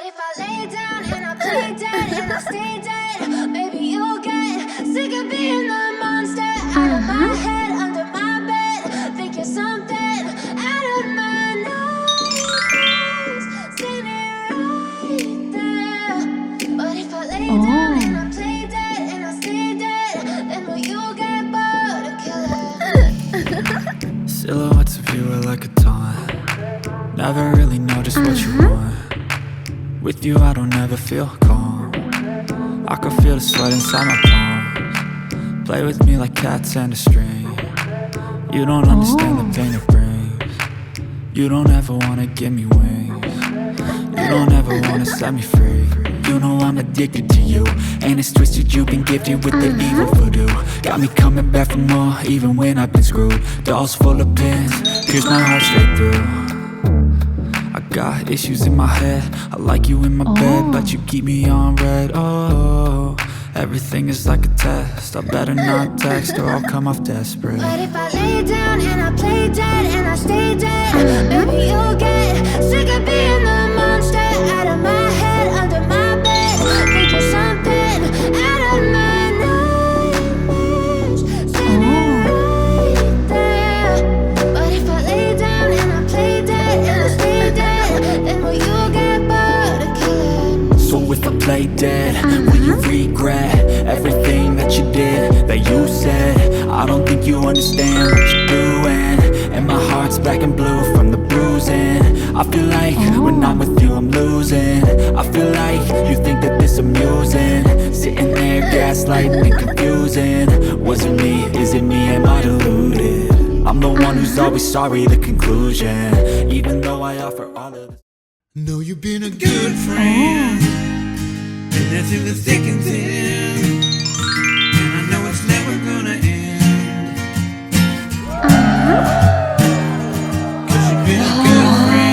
if I lay down and I play dead and I stay dead, maybe you'll get sick of being the monster out of my head, under my bed, thinking something out of my nightmares, standing right there. But if I lay down and I play dead and I stay dead, then will you get bored of killing? Silhouettes of you are like a taunt. Never really know just what you want. With you I don't ever feel calm. I can feel the sweat inside my palms. Play with me like cats and a string. You don't understand the pain it brings. You don't ever wanna give me wings. You don't ever wanna set me free. You know I'm addicted to you, and it's twisted, you've been gifted with the evil voodoo. Got me coming back for more, even when I've been screwed. Dolls full of pins, pierce my heart straight through. I got issues in my head, I like you in my bed, but you keep me on red. Oh, everything is like a test, I better not text or I'll come off desperate. But if I lay down and I play dead and I stay dead, maybe you'll get sick of being the monster out of my head, under my bed, thinking something out of my nightmares, standing right there. But if I lay down and I play dead and I stay dead, then will you get bored of killing? So if I play dead, will you regret everything that you did, that you said? I don't think you understand what you're doing, and my heart's black and blue from the bruising. I feel like when I'm with you I'm losing. I feel like you think that this amusing, sitting there gaslighting and confusing. Was it me? Is it me? Am I deluded? I'm the one who's always sorry, the conclusion, even though I offer all of this. Know you've been a good friend, and that's in the thick and thin, and I know it's never gonna end. 'Cause you've been a good friend.